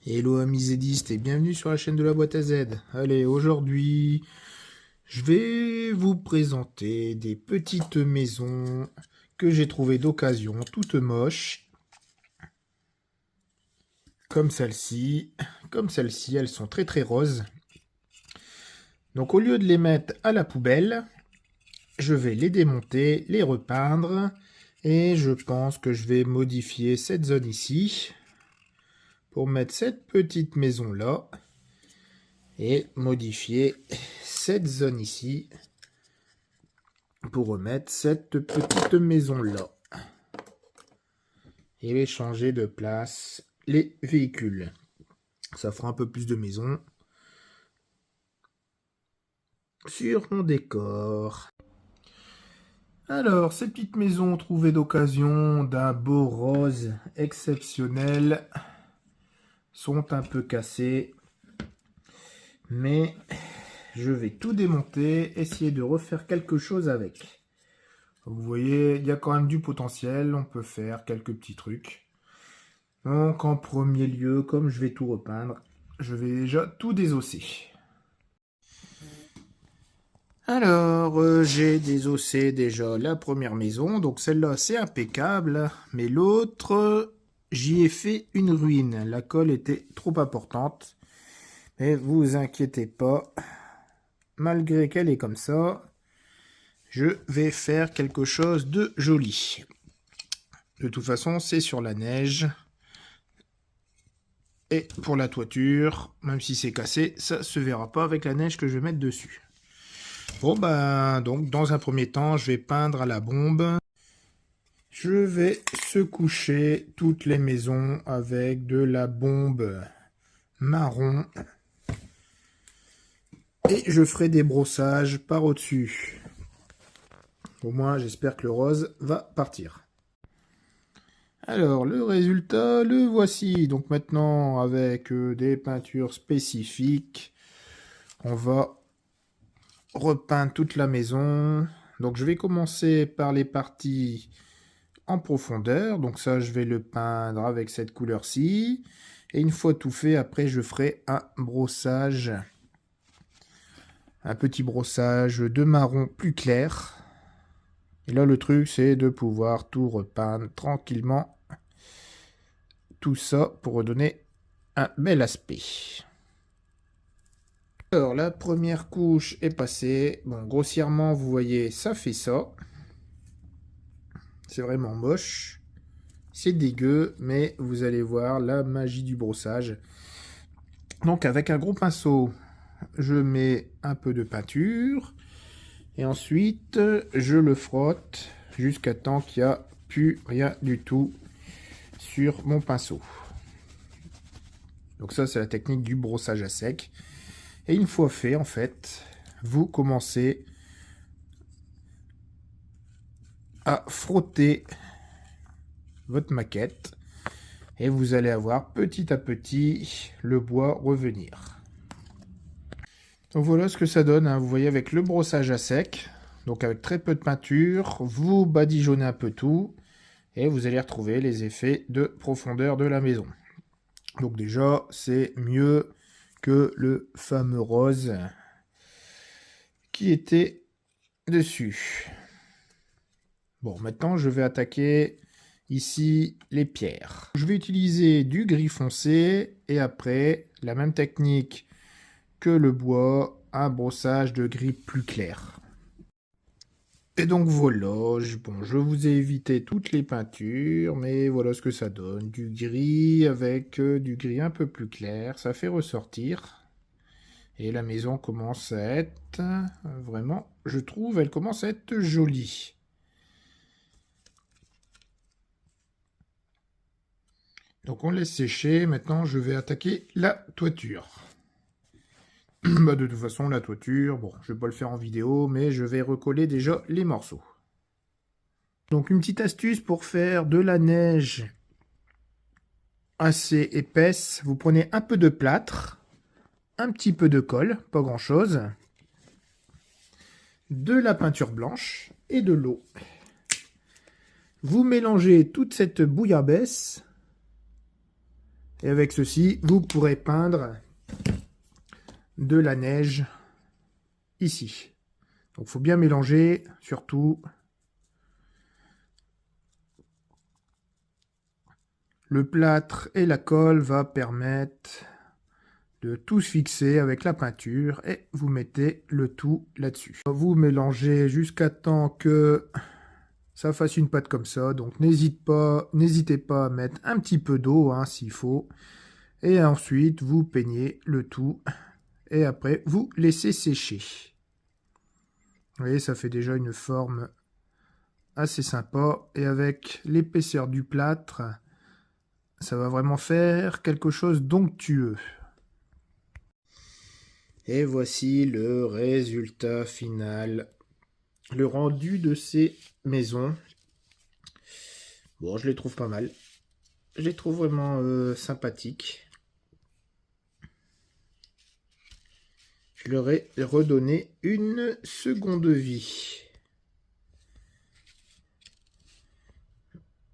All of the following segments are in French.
Hello amis zédistes et bienvenue sur la chaîne de la boîte à Z. Allez, aujourd'hui, je vais vous présenter des petites maisons que j'ai trouvées d'occasion, toutes moches, comme celle-ci. Comme celle-ci, elles sont très très roses. Donc au lieu de les mettre à la poubelle, je vais les démonter, les repeindre, et je pense que je vais modifier cette zone ici pour mettre cette petite maison là. Et modifier cette zone ici pour remettre cette petite maison là et changer de place les véhicules. Ça fera un peu plus de maison sur mon décor. Alors, ces petites maisons trouvées d'occasion d'un beau rose exceptionnel sont un peu cassées, mais je vais tout démonter, essayer de refaire quelque chose avec. Vous voyez, il y a quand même du potentiel, on peut faire quelques petits trucs. Donc en premier lieu, comme je vais tout repeindre, je vais déjà tout désosser. Alors, j'ai désossé déjà la première maison, donc celle-là c'est impeccable, mais l'autre, j'y ai fait une ruine. La colle était trop importante, mais vous inquiétez pas, malgré qu'elle est comme ça, je vais faire quelque chose de joli. De toute façon, c'est sur la neige. Et pour la toiture, même si c'est cassé, ça se verra pas avec la neige que je vais mettre dessus. Bon ben, donc dans un premier temps, je vais peindre à la bombe. Je vais secoucher toutes les maisons avec de la bombe marron. Et je ferai des brossages par au-dessus. Au moins, j'espère que le rose va partir. Alors, le résultat, le voici. Donc maintenant, avec des peintures spécifiques, on va repeindre toute la maison. Donc je vais commencer par les parties en profondeur. Donc ça, je vais le peindre avec cette couleur-ci. Et une fois tout fait, après, je ferai un brossage. Un petit brossage de marron plus clair. Et là, le truc, c'est de pouvoir tout repeindre tranquillement. Tout ça pour redonner un bel aspect. Alors, la première couche est passée. Bon, grossièrement, vous voyez, ça fait ça. C'est vraiment moche. C'est dégueu, mais vous allez voir la magie du brossage. Donc, avec un gros pinceau, je mets un peu de peinture. Et ensuite, je le frotte jusqu'à temps qu'il n'y a plus rien du tout sur mon pinceau. Donc ça, c'est la technique du brossage à sec. Et une fois fait, en fait, vous commencez à frotter votre maquette. Et vous allez avoir petit à petit le bois revenir. Donc voilà ce que ça donne, hein. Vous voyez avec le brossage à sec, donc avec très peu de peinture, vous badigeonnez un peu tout. Et vous allez retrouver les effets de profondeur de la maison. Donc déjà, c'est mieux que le fameux rose qui était dessus. Bon, maintenant, je vais attaquer ici les pierres. Je vais utiliser du gris foncé et après, la même technique que le bois, un brossage de gris plus clair. Et donc voilà, bon, je vous ai évité toutes les peintures, mais voilà ce que ça donne. Du gris avec du gris un peu plus clair, ça fait ressortir. Et la maison commence à être, vraiment, je trouve, elle commence à être jolie. Donc on laisse sécher, maintenant je vais attaquer la toiture. Bah, de toute façon, la toiture, bon, je vais pas le faire en vidéo, mais je vais recoller déjà les morceaux. Donc une petite astuce pour faire de la neige assez épaisse, vous prenez un peu de plâtre, un petit peu de colle, pas grand chose, de la peinture blanche et de l'eau. Vous mélangez toute cette bouillabaisse Et avec ceci, vous pourrez peindre de la neige ici. Donc il faut bien mélanger, surtout. Le plâtre et la colle va permettre de tout se fixer avec la peinture et vous mettez le tout là-dessus. Vous mélangez jusqu'à temps que ça fasse une pâte comme ça. Donc n'hésitez pas à mettre un petit peu d'eau s'il faut. Et ensuite vous peignez le tout et après vous laissez sécher. Vous voyez, ça fait déjà une forme assez sympa et avec l'épaisseur du plâtre, ça va vraiment faire quelque chose d'onctueux. Et voici le résultat final. Le rendu de ces maisons. Bon, je les trouve pas mal. Je les trouve vraiment sympathiques. Je leur ai redonné une seconde vie.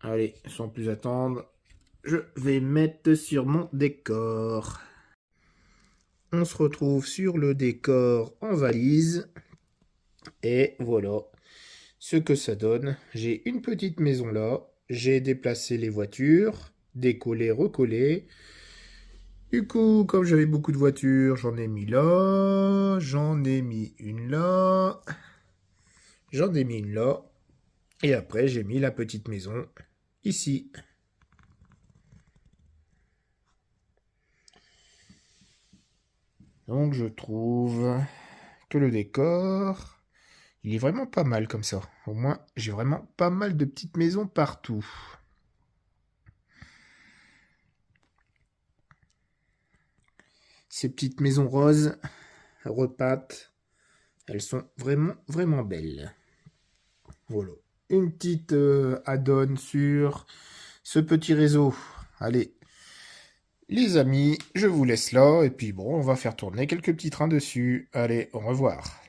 Allez, sans plus attendre, je vais mettre sur mon décor. On se retrouve sur le décor en valise. Et voilà ce que ça donne. J'ai une petite maison là. J'ai déplacé les voitures, décollé, recollé. Du coup, comme j'avais beaucoup de voitures, j'en ai mis là. J'en ai mis une là. J'en ai mis une là. Et après, j'ai mis la petite maison ici. Donc, je trouve que le décor, il est vraiment pas mal comme ça. Au moins, j'ai vraiment pas mal de petites maisons partout. Ces petites maisons roses, repeintes, elles sont vraiment, vraiment belles. Voilà. Une petite add-on sur ce petit réseau. Allez, les amis, je vous laisse là. Et puis bon, on va faire tourner quelques petits trains dessus. Allez, au revoir.